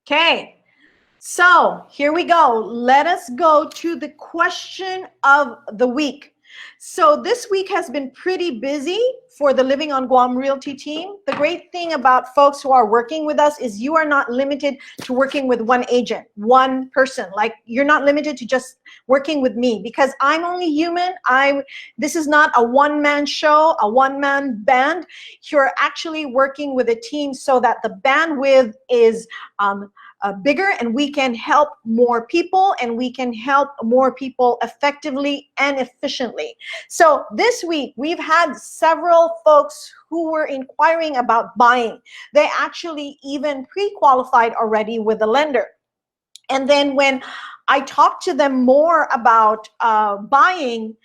Okay, so here we go. Let us go to the question of the week. So this week has been pretty busy for the Living on Guam Realty team. The great thing about folks who are working with us is you are not limited to working with one agent, one person. Like, you're not limited to just working with me, because I'm only human. This is not a one-man show, a one-man band. You're actually working with a team so that the bandwidth is bigger, and we can help more people, and we can help more people effectively and efficiently. So this week we've had several folks who were inquiring about buying. They actually even pre-qualified already with the lender. And then when I talked to them more about buying,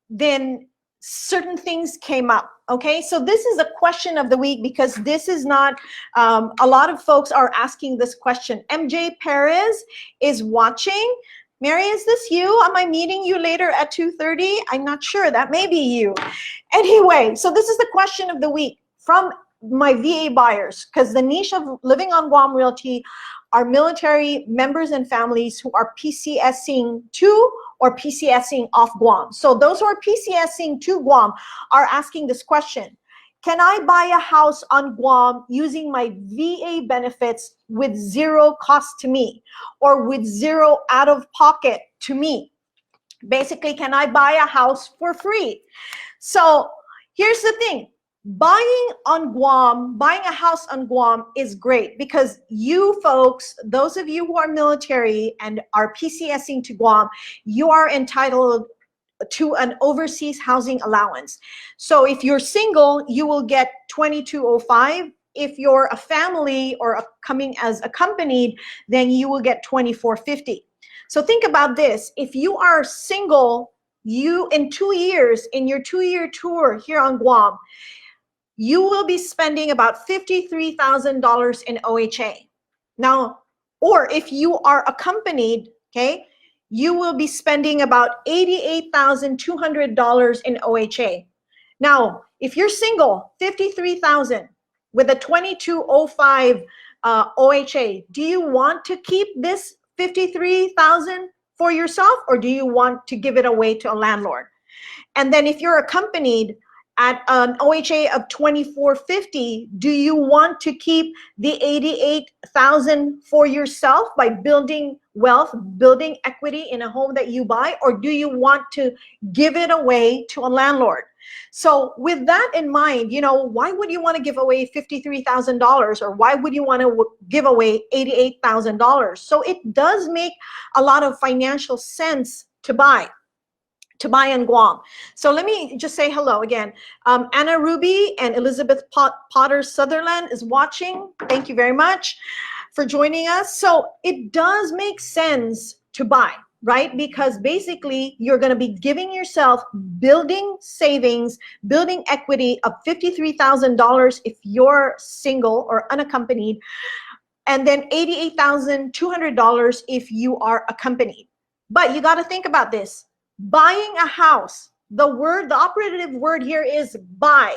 then certain things came up. Okay, so this is a question of the week, because this is not, a lot of folks are asking this question. MJ Perez is watching. Mary, is this you? Am I meeting you later at 2:30? I'm not sure. That may be you. Anyway, so this is the question of the week from my VA buyers, because the niche of Living on Guam Realty are military members and families who are PCSing to or PCSing off Guam. So those who are PCSing to Guam are asking this question: can I buy a house on Guam using my VA benefits with zero cost to me, or with zero out of pocket to me? Basically, can I buy a house for free? So here's the thing. Buying on Guam, buying a house on Guam is great, because you folks, those of you who are military and are PCSing to Guam, you are entitled to an overseas housing allowance. So if you're single, you will get 2205. If you're a family or coming as accompanied, then you will get 2450. So think about this. If you are single, you in 2 years, in your 2-year tour here on Guam, you will be spending about $53,000 in OHA. Now, or if you are accompanied, okay, you will be spending about $88,200 in OHA. Now, if you're single, $53,000 with a 2205 OHA, do you want to keep this $53,000 for yourself, or do you want to give it away to a landlord? And then if you're accompanied at an OHA of 2450, do you want to keep the 88,000 for yourself by building wealth, building equity in a home that you buy, or do you want to give it away to a landlord? So with that in mind, you know, why would you want to give away $53,000, or why would you want to give away $88,000? So it does make a lot of financial sense to buy in Guam. So let me just say hello again. Anna Ruby and Elizabeth Potter Sutherland is watching. Thank you very much for joining us. So it does make sense to buy, right? Because basically you're going to be giving yourself, building savings, building equity of $53,000 if you're single or unaccompanied, and then $88,200 if you are accompanied. But you got to think about this. Buying a house, the operative word here is buy.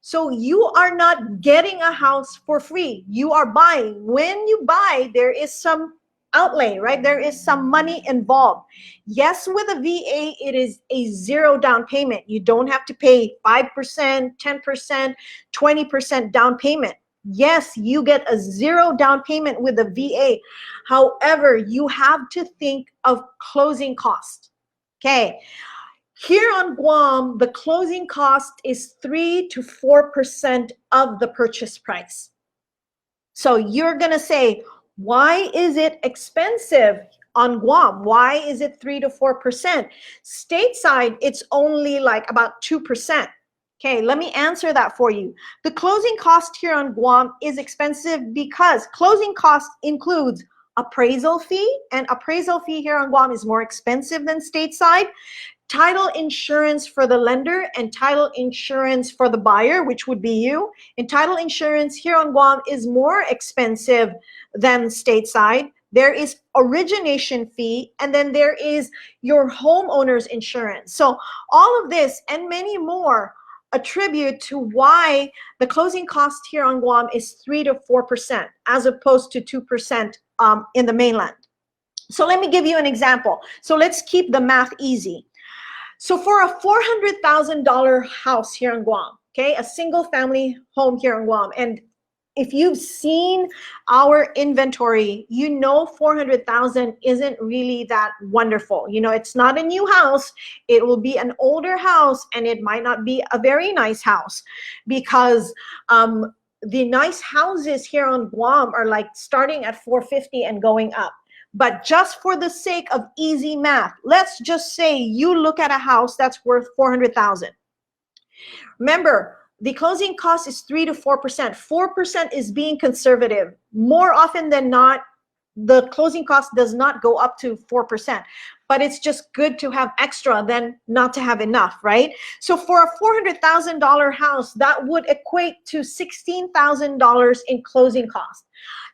So you are not getting a house for free. You are buying. When you buy, there is some outlay, right? There is some money involved. Yes, with a VA, it is a zero down payment. You don't have to pay 5%, 10%, 20% down payment. Yes, you get a zero down payment with a VA. However, you have to think of closing costs. Okay, here on Guam, the closing cost is 3 to 4% of the purchase price. So you're gonna say, why is it expensive on Guam? Why is it 3 to 4%? Stateside, it's only like about 2%. Okay, let me answer that for you. The closing cost here on Guam is expensive because closing cost includes appraisal fee, and appraisal fee here on Guam is more expensive than stateside. Title insurance for the lender and title insurance for the buyer, which would be you. And title insurance here on Guam is more expensive than stateside. There is origination fee, and then there is your homeowner's insurance. So all of this and many more attribute to why the closing cost here on Guam is 3 to 4% as opposed to 2% in the mainland. So let me give you an example. So let's keep the math easy. So for a $400,000 house here in Guam, okay, a single family home here in Guam, and if you've seen our inventory, you know 400,000 isn't really that wonderful. You know, it's not a new house. It will be an older house, and it might not be a very nice house, because the nice houses here on Guam are like starting at 450 and going up. But just for the sake of easy math, let's just say you look at a house that's worth 400,000. Remember, the closing cost is 3 to 4%. 4% is being conservative. More often than not, the closing cost does not go up to 4%, but it's just good to have extra than not to have enough, right? So for a $400,000 house, that would equate to $16,000 in closing cost.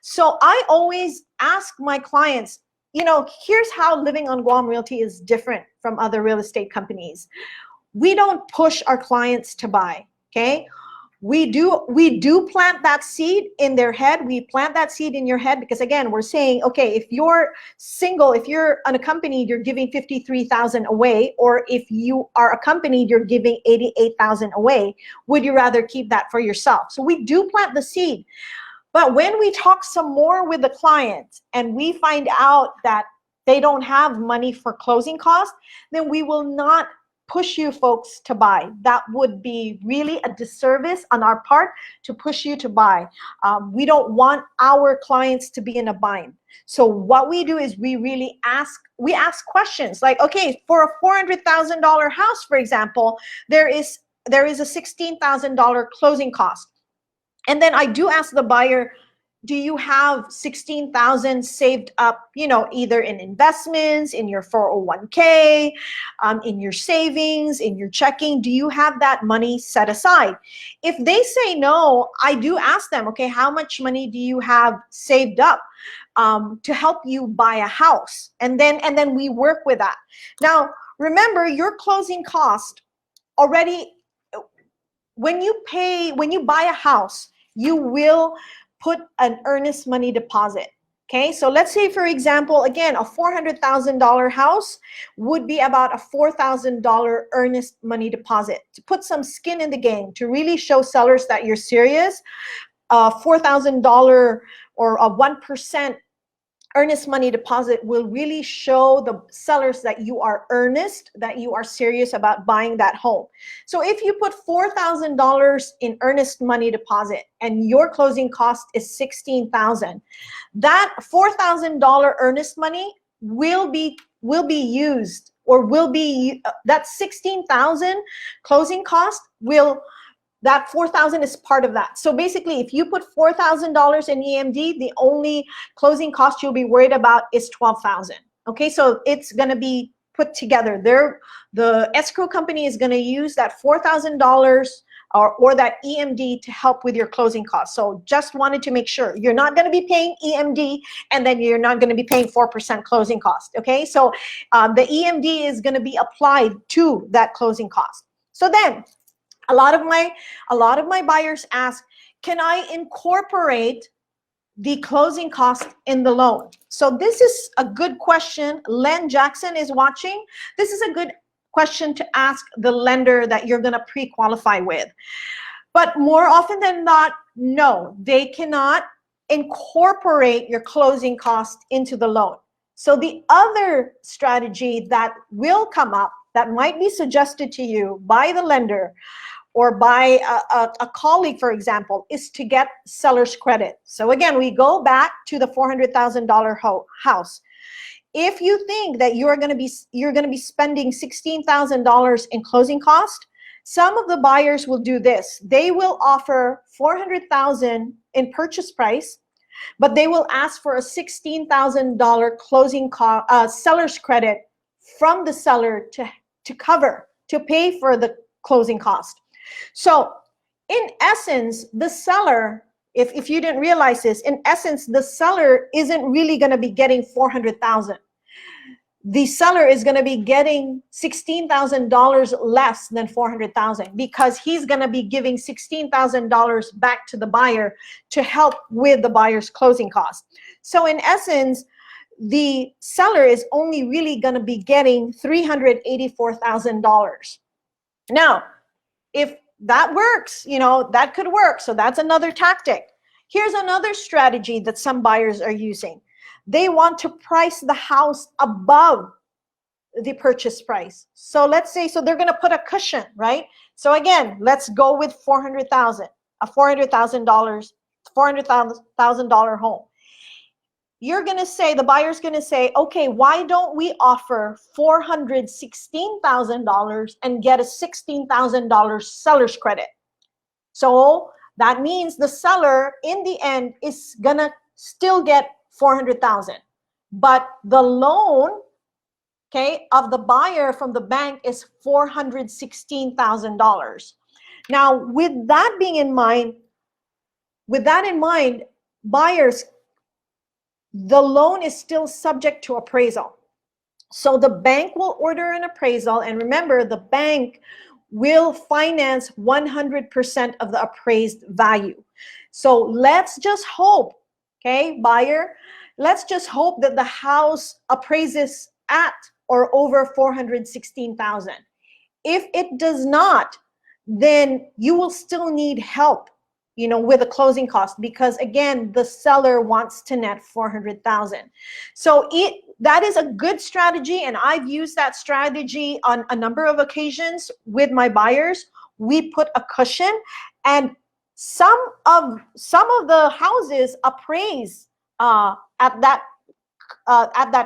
So I always ask my clients, you know, here's how living on Guam Realty is different from other real estate companies. We don't push our clients to buy. Okay, we do plant that seed in their head. We plant that seed in your head because, again, we're saying, okay, if you're single, if you're unaccompanied, you're giving 53,000 away, or if you are accompanied, you're giving 88,000 away. Would you rather keep that for yourself? So we do plant the seed. But when we talk some more with the client and we find out that they don't have money for closing costs, then we will not push you folks to buy. That would be really a disservice on our part to push you to buy. We don't want our clients to be in a bind. So what we do is we ask questions like, okay, for a $400,000 house, for example, there is a $16,000 closing cost. And then I do ask the buyer, do you have 16,000 saved up, you know, either in investments, in your 401k, in your savings, in your checking? Do you have that money set aside? If they say no, I do ask them, okay, how much money do you have saved up to help you buy a house? And then we work with that. Now, remember, your closing cost already, when you buy a house, you will put an earnest money deposit. Okay, so let's say, for example, again, a $400,000 house would be about a $4,000 earnest money deposit to put some skin in the game, to really show sellers that you're serious. $4,000 or a 1% earnest money deposit will really show the sellers that you are earnest, that you are serious about buying that home. So if you put $4,000 in earnest money deposit and your closing cost is $16,000, that $4,000 earnest money will be used, or that $16,000 closing cost that $4,000 is part of that. So basically, if you put $4,000 in EMD, the only closing cost you'll be worried about is $12,000. Okay, so it's going to be put together. The escrow company is going to use that $4,000 or that EMD to help with your closing costs. So just wanted to make sure you're not going to be paying EMD and then you're not going to be paying 4% closing cost. Okay, so the EMD is going to be applied to that closing cost. So then, a lot of my buyers ask, can I incorporate the closing cost in the loan? So this is a good question. Len Jackson is watching. This is a good question to ask the lender that you're going to pre-qualify with. But more often than not, no, they cannot incorporate your closing cost into the loan. So the other strategy that will come up, that might be suggested to you by the lender or by a colleague, for example, is to get seller's credit. So again, we go back to the $400,000 house. If you think that you're going to be spending $16,000 in closing cost, some of the buyers will do this. They will offer $400,000 in purchase price, but they will ask for a $16,000 closing seller's credit from the seller to pay for the closing cost. So in essence, the seller, if you didn't realize this, in essence, the seller isn't really going to be getting $400,000. the seller is going to be getting $16,000 less than $400,000 because he's going to be giving $16,000 back to the buyer to help with the buyer's closing costs. So in essence, the seller is only really going to be getting $384,000. Now, if that works, that could work. So that's another tactic. Here's another strategy that some buyers are using. They want to price the house above the purchase price. So let's say, so they're going to put a cushion, right? So again, let's go with $400,000, a $400,000 home. You're going to say, the buyer's going to say, okay, why don't we offer $416,000 and get a $16,000 seller's credit? So that means the seller in the end is going to still get $400,000, but the loan, okay, of the buyer from the bank is $416,000. Now, with that in mind, buyers, the loan is still subject to appraisal. So the bank will order an appraisal, and remember, the bank will finance 100% of the appraised value. So let's just hope, okay, buyer, let's just hope that the house appraises at or over $416,000. If it does not, then you will still need help, with a closing cost, because again, the seller wants to net $400,000. So that is a good strategy, and I've used that strategy on a number of occasions with my buyers. We put a cushion, and some of the houses appraise at that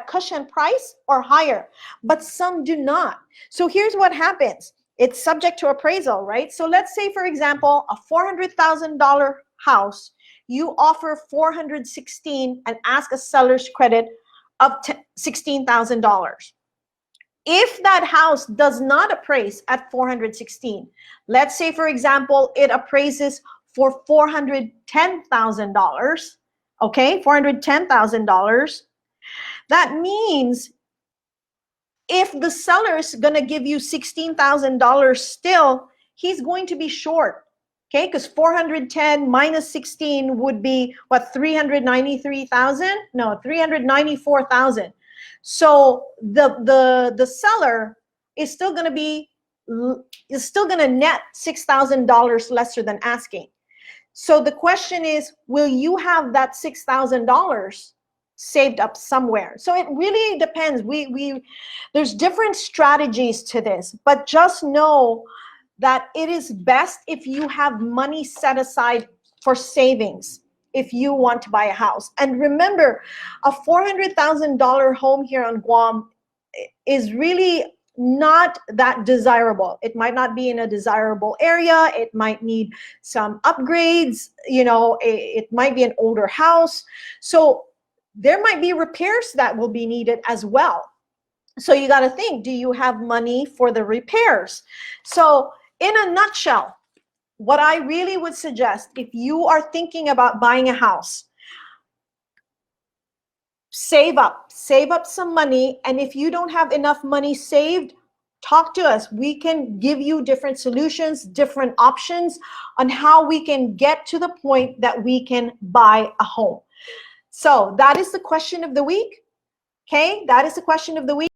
cushion price or higher, but some do not. So here's what happens. It's subject to appraisal, right? So let's say, for example, a $400,000 house, you offer $416,000 and ask a seller's credit of $16,000. If that house does not appraise at $416,000, let's say, for example, it appraises for $410,000, okay, $410,000, that means if the seller is going to give you $16,000 still, he's going to be short, okay? Because 410 minus 16 would be, what, 393,000? No, 394,000. So the seller is still going to net $6,000 lesser than asking. So the question is, will you have that $6,000 saved up somewhere? So it really depends. There's different strategies to this, but just know that it is best if you have money set aside for savings if you want to buy a house. And remember, a $400,000 home here on Guam is really not that desirable. It might not be in a desirable area. It might need some upgrades. It might be an older house. So there might be repairs that will be needed as well. So you got to think, do you have money for the repairs? So in a nutshell, what I really would suggest, if you are thinking about buying a house, save up some money. And if you don't have enough money saved, talk to us. We can give you different solutions, different options on how we can get to the point that we can buy a home. So that is the question of the week. Okay, that is the question of the week.